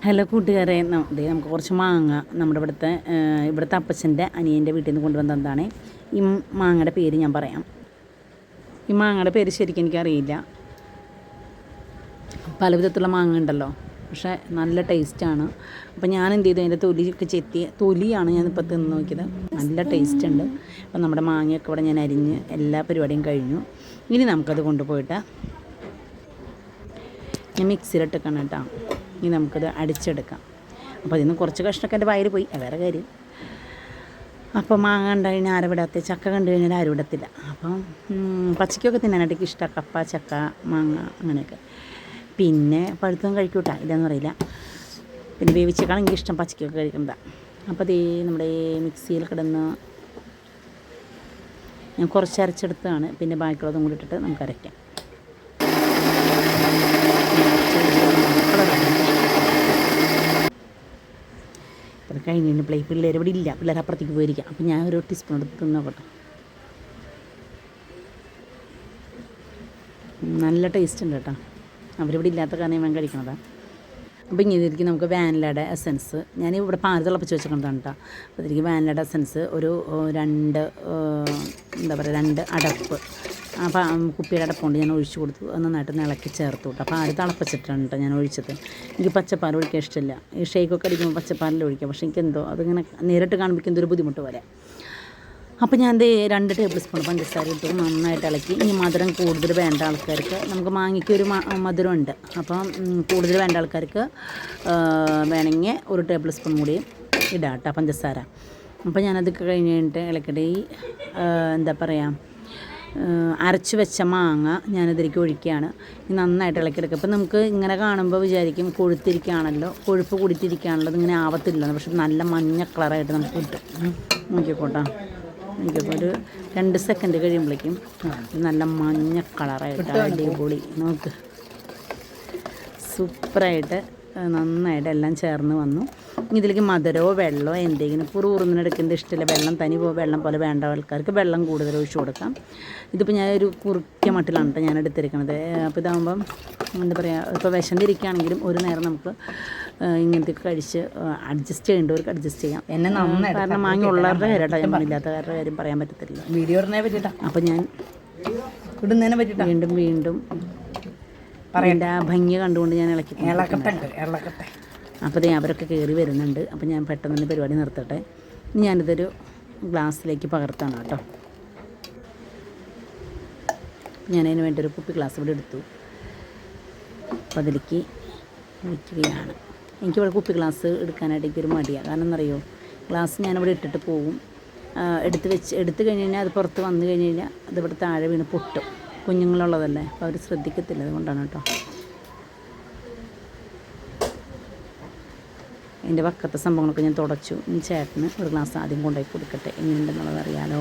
Hello കൂട്ടുകാരെ, നമുക്ക് കുറച്ച് മാങ്ങ നമ്മുടെ ഇവിടുത്തെ അപ്പച്ചൻ്റെ അനിയൻ്റെ വീട്ടിൽ നിന്ന് കൊണ്ടുവന്നതാണ്. ഈ മാങ്ങയുടെ പേര് ഞാൻ പറയാം. ഈ മാങ്ങയുടെ പേര് ശരിക്കും എനിക്കറിയില്ല. പല വിധത്തിലുള്ള മാങ്ങ ഉണ്ടല്ലോ, പക്ഷേ നല്ല ടേസ്റ്റാണ്. അപ്പോൾ ഞാൻ എന്ത് ചെയ്തു, അതിൻ്റെ തൊലിയൊക്കെ ചെത്തി, തൊലിയാണ് ഞാനിപ്പോൾ തിന്ന് നോക്കിയത്. നല്ല ടേസ്റ്റ് ഉണ്ട്. അപ്പോൾ നമ്മുടെ മാങ്ങയൊക്കെ ഇവിടെ ഞാൻ അരിഞ്ഞ് എല്ലാ പരിപാടിയും കഴിഞ്ഞു. ഇനി നമുക്കത് കൊണ്ടുപോയിട്ട് ഞാൻ മിക്സിയിലിട്ടേക്കണം കേട്ടോ. ഇനി നമുക്കത് അടിച്ചെടുക്കാം. അപ്പോൾ അതിൽ നിന്ന് കുറച്ച് കഷ്ണമൊക്കെ എൻ്റെ വയറ് പോയി, വേറെ കാര്യം. അപ്പോൾ മാങ്ങ കണ്ടു കഴിഞ്ഞാൽ ആരും വിടാത്ത, ചക്ക കണ്ടു കഴിഞ്ഞാൽ ആരും വിടത്തില്ല. അപ്പം പച്ചക്കൊക്കെ തിന്നാനായിട്ട് ഇഷ്ടമാണ്, കപ്പ, ചക്ക, മാങ്ങ അങ്ങനെയൊക്കെ. പിന്നെ പഴുത്തതും കഴിക്കൂട്ടാ, ഇല്ലെന്ന് പറയില്ല. പിന്നെ വേവിച്ചേക്കാണ് എനിക്കിഷ്ടം, പച്ചക്കൊക്കെ കഴിക്കുന്നതാണ്. അപ്പോൾ അതേ നമ്മുടെ മിക്സിയിൽ കിടന്ന് ഞാൻ കുറച്ച് അരച്ചെടുത്തതാണ്. പിന്നെ ബാക്കിയുള്ളതും കൂടി ഇട്ടിട്ട് നമുക്ക് അരയ്ക്കാം. അത് കഴിഞ്ഞപ്പോൾ ഈ പിള്ളേർ ഇവിടെ ഇല്ല, പിള്ളേർ അപ്പുറത്തേക്ക് പോയിരിക്കാം. അപ്പോൾ ഞാൻ ഒരു ടീസ്പൂൺ എടുത്ത് തിന്നോട്ടെ. നല്ല ടേസ്റ്റ് ഉണ്ട് കേട്ടോ. അവരിവിടെ ഇല്ലാത്ത കാരണം ഞാൻ കഴിക്കണതാണ്. അപ്പോൾ ഇങ്ങനെ ഇതിലേക്ക് നമുക്ക് വാനിലയുടെ എസൻസ്, ഞാൻ ഇവിടെ പാല് തിളപ്പിച്ച് വെച്ചിട്ടുണ്ടാണ് കേട്ടോ. അപ്പോൾ ഇതിലേക്ക് വാനിലയുടെ എസൻസ് ഒരു 2 അടപ്പ്, അപ്പോൾ കുപ്പിയുടെ അടപ്പുകൊണ്ട് ഞാൻ ഒഴിച്ചു കൊടുത്തു. അത് നന്നായിട്ട് ഇളക്കി ചേർത്ത് വിട്ടു. അപ്പോൾ പാല് തിളപ്പിച്ചിട്ടാണ് കേട്ടോ ഞാൻ ഒഴിച്ചത്. എനിക്ക് പച്ചപ്പാൽ ഒഴിക്കാൻ ഇഷ്ടമില്ല. ഈ ഷേക്കൊക്കെ അടിക്കുമ്പോൾ പച്ചപ്പാലിൽ ഒഴിക്കാം, പക്ഷേ എനിക്കെന്തോ അതിങ്ങനെ നേരിട്ട് കാണുമ്പോൾ എന്തൊരു ബുദ്ധിമുട്ട് പോലെ. അപ്പോൾ ഞാൻ 2 ടേബിൾ സ്പൂൺ പഞ്ചസാര ഇട്ടു, നന്നായിട്ട് ഇളക്കി. ഇനി മധുരം കൂടുതൽ വേണ്ട ആൾക്കാർക്ക്, നമുക്ക് മാങ്ങയ്ക്ക് ഒരു മധുരമുണ്ട്, അപ്പം കൂടുതൽ വേണ്ട ആൾക്കാർക്ക് വേണമെങ്കിൽ 1 ടേബിൾ സ്പൂൺ കൂടി ഇടാം കേട്ടോ പഞ്ചസാര. അപ്പോൾ ഞാനതൊക്കെ കഴിഞ്ഞിട്ട് ഇളക്കട്ടെ. ഈ എന്താ പറയുക, അരച്ച് വെച്ച മാങ്ങ ഞാനിതിലേക്ക് ഒഴിക്കുകയാണ്. നന്നായിട്ട് ഇളക്കിയെടുക്കുക. അപ്പോൾ നമുക്ക് ഇങ്ങനെ കാണുമ്പോൾ വിചാരിക്കും കൊഴുത്തിരിക്കുകയാണല്ലോ, കൊഴുപ്പ് കൂടിത്തിരിക്കുകയാണല്ലോ, ഇതിങ്ങനെ ആവത്തില്ല. പക്ഷെ നല്ല മഞ്ഞ കളറായിട്ട് നമുക്ക് കിട്ടും. നോക്കിക്കോട്ടോ, എനിക്കിപ്പോൾ ഒരു 2 സെക്കൻഡ് കഴിയുമ്പോഴേക്കും നല്ല മഞ്ഞ കളറായിട്ട് അടിപൊളി, നോക്ക്, സൂപ്പറായിട്ട് നന്നായിട്ട് എല്ലാം ചേർന്ന് വന്നു. ഇതിലേക്ക് മധുരമോ വെള്ളമോ എന്തെങ്കിലും കുറുകുറുന്നെടുക്കുന്നത് ഇഷ്ടമില്ല. വെള്ളം പോലെ വേണ്ട ആൾക്കാർക്ക് വെള്ളം കൂടുതൽ ഒഴിച്ചു കൊടുക്കാം. ഇതിപ്പോൾ ഞാൻ ഒരു കുറുക്കിയ മട്ടിലാണ് കേട്ടോ ഞാൻ എടുത്തിരിക്കുന്നത്. അപ്പോൾ ഇതാകുമ്പം എന്താ പറയുക, ഇപ്പോൾ വിശന്നിരിക്കുകയാണെങ്കിലും ഒരു നേരം നമുക്ക് ഇങ്ങനത്തെ കഴിച്ച് അഡ്ജസ്റ്റ് ചെയ്യേണ്ടവർക്ക് അഡ്ജസ്റ്റ് ചെയ്യാം. എന്നെ നന്നായി, കാരണം മാങ്ങ ഉള്ളവരുടെ കാര്യമായിട്ടോ, ഞാൻ മണ്ണില്ലാത്തവരുടെ കാര്യം പറയാൻ പറ്റത്തില്ല. വീഡിയോറിനെ പറ്റിയിട്ടാണ്. അപ്പോൾ ഞാൻ ഇടുന്നതിനെ പറ്റിയിട്ട് വീണ്ടും പറയേണ്ട ആ ഭംഗി കണ്ടുകൊണ്ട് ഞാൻ ഇളക്കട്ടെ. അപ്പോൾ അവരൊക്കെ കയറി വരുന്നുണ്ട്. അപ്പോൾ ഞാൻ പെട്ടെന്ന് തന്നെ പരിപാടി നിർത്തട്ടെ. ഞാനിതൊരു ഗ്ലാസ്സിലേക്ക് പകർത്താണ് കേട്ടോ. ഞാനതിന് വേണ്ടി ഒരു കുപ്പി ഗ്ലാസ് ഇവിടെ എടുത്തു. അപ്പോൾ അതിലേക്ക് ഒഴിക്കുകയാണ്. എനിക്കിവിടെ കുപ്പി ഗ്ലാസ് എടുക്കാനായിട്ട് എനിക്കൊരു മടിയാണ്. കാരണം എന്നറിയോ, ഗ്ലാസ് ഞാനിവിടെ ഇട്ടിട്ട് പോകും, എടുത്ത് കഴിഞ്ഞ് കഴിഞ്ഞാൽ അത് പുറത്ത് വന്നു കഴിഞ്ഞ് കഴിഞ്ഞാൽ അതിവിടെ താഴെ വീണ് പൊട്ടും. കുഞ്ഞുങ്ങളുള്ളതല്ലേ, അപ്പോൾ അവർ ശ്രദ്ധിക്കത്തില്ല, അതുകൊണ്ടാണ് കേട്ടോ. എൻ്റെ പക്കത്തെ സംഭവങ്ങളൊക്കെ ഞാൻ തുടച്ചു. ഈ ചേട്ടന് ഒരു ഗ്ലാസ് ആദ്യം കൊണ്ടുപോയി കൊടുക്കട്ടെ, എങ്ങനെയുണ്ടെന്നുള്ളത് അറിയാലോ.